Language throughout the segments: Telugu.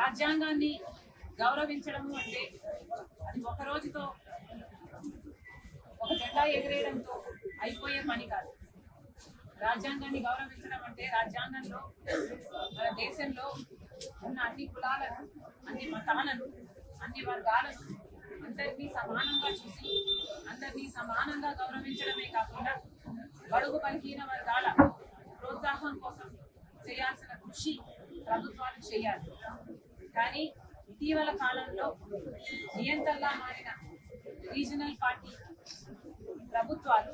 రాజ్యాంగాన్ని గౌరవించడము అంటే అది ఒక రోజుతో ఒక జెండా ఎగిరేయడంతో అయిపోయే పని కాదు. రాజ్యాంగాన్ని గౌరవించడం అంటే రాజ్యాంగంలో మన దేశంలో ఉన్న అన్ని కులాలను, అన్ని మతాలను, అన్ని వర్గాలను అందరినీ సమానంగా చూసి అందరినీ సమానంగా గౌరవించడమే కాకుండా బడుగు బలహీన వర్గాల ప్రోత్సాహం కోసం చేయాల్సిన కృషి ప్రభుత్వాలు చేయాలి. కానీ ఇటీవల కాలంలో నియంత్రణగా మారిన రీజనల్ పార్టీ ప్రభుత్వాలు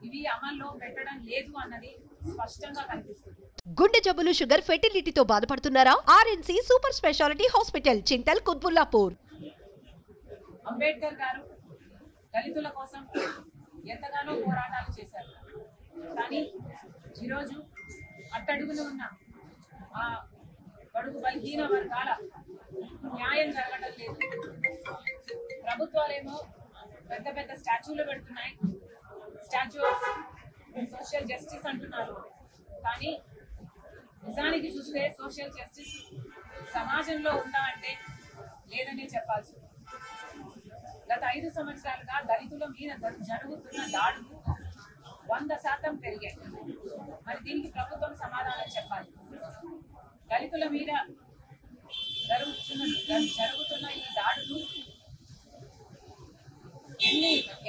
ఇవి అమల్లో పెట్టడం లేదు అన్నది స్పష్టంగా కనిపిస్తుంది. గుండె జబ్బులు, షుగర్, ఫెర్టిలిటీతో బాధపడుతున్నారా? RNC super speciality hospital, Chintal, Qutbullapur. Ambedkar గారు దళితుల కోసం ఎంతగానో పోరాటాలు చేశారు. కానీ ఈరోజు అట్టడుగున ఉన్న ఆ బడుగు బలహీన వర్గాల న్యాయం జరగడం లేదు. ప్రభుత్వాలేమో పెద్ద పెద్ద స్టాచ్యూలు పెడుతున్నాయి, స్టాచ్యూ ఆఫ్ సోషల్ జస్టిస్ అంటున్నారు. కానీ నిజానికి చూస్తే సోషల్ జస్టిస్ సమాజంలో ఉందా అంటే లేదనే చెప్పాల్సి. గత 5 సంవత్సరాలుగా దళితుల మీద జరుగుతున్న దాడులు 100% పెరిగాయి. మరి దీనికి ప్రభుత్వం సమాధానం చెప్పాలి. దళితుల మీద జరుగుతున్న ఈ దాడులు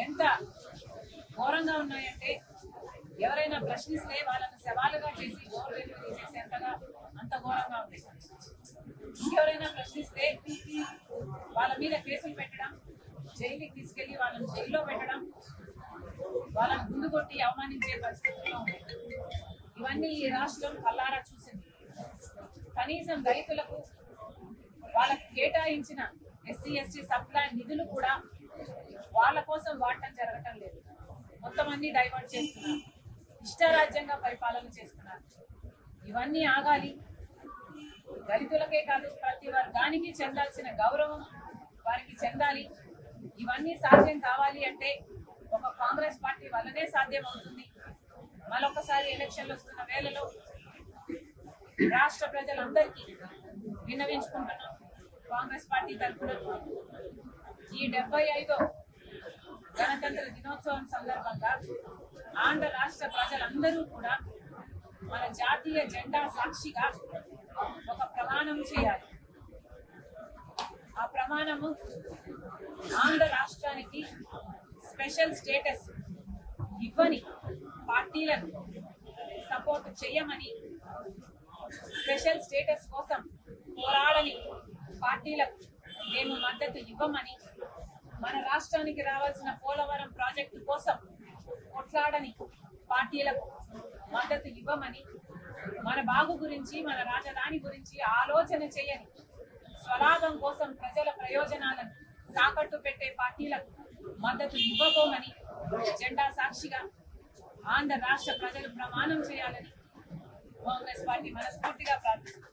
ఎంత ఘోరంగా ఉన్నాయంటే ఎవరైనా ప్రశ్నిస్తే వాళ్ళను సవాలుగా చేసి గౌరవం తీసేసేంతగా అంత ఘోరంగా ఉంది. ఇంకెవరైనా ప్రశ్నిస్తే వాళ్ళ మీద కేసులు పెట్టడం, జైలుకి తీసుకెళ్లి వాళ్ళని జైల్లో పెట్టడం, వాళ్ళని ముందు కొట్టి అవమానించే పరిస్థితుల్లో ఉంది. ఇవన్నీ ఈ రాష్ట్రం కల్లారా చూసింది. కనీసం దళితులకు వాళ్ళకు కేటాయించిన ఎస్సీ ఎస్టీ సప్లాన్ నిధులు కూడా వాళ్ళ కోసం వాడటం జరగటం లేదు. మొత్తం అన్ని డైవర్ట్ చేస్తున్నారు, ఇష్టరాజ్యంగా పరిపాలన చేస్తున్నారు. ఇవన్నీ ఆగాలి. దళితులకే కాదు ప్రతి వర్గానికి చెందాల్సిన గౌరవం వారికి చెందాలి. ఇవన్నీ సాధ్యం కావాలి అంటే ఒక కాంగ్రెస్ పార్టీ వల్లనే సాధ్యం అవుతుంది. మరొకసారి ఎలక్షన్లు వస్తున్న వేళలో రాష్ట్ర ప్రజలందరికీ విన్నవించుకుంటున్నాం. కాంగ్రెస్ పార్టీ తరఫున ఈ 75వ గణతంత్ర దినోత్సవం సందర్భంగా ఆంధ్ర రాష్ట్ర ప్రజలందరూ కూడా మన జాతీయ జెండా సాక్షిగా ఒక ప్రమాణం చేయాలి. ఆ ప్రమాణము ఆంధ్ర రాష్ట్రానికి స్పెషల్ స్టేటస్ ఇవ్వని పార్టీలను సపోర్ట్ చేయమని, స్పెషల్ స్టేటస్ కోసం పోరాడని పార్టీలకు మేము మద్దతు ఇవ్వమని, మన రాష్ట్రానికి రావాల్సిన పోలవరం ప్రాజెక్టు కోసం కొట్లాడని పార్టీలకు మద్దతు ఇవ్వమని, మన బాగు గురించి, మన రాజధాని గురించి ఆలోచన చేయని, స్వలాభం కోసం ప్రజల ప్రయోజనాలను తాకట్టు పెట్టే పార్టీలకు మద్దతు ఇవ్వబోమని జెండా సాక్షిగా ఆంధ్ర రాష్ట్ర ప్రజలు ప్రమాణం చేయాలని కాంగ్రెస్ పార్టీ మనస్ఫూర్తిగా ప్రార్థిస్తుంది.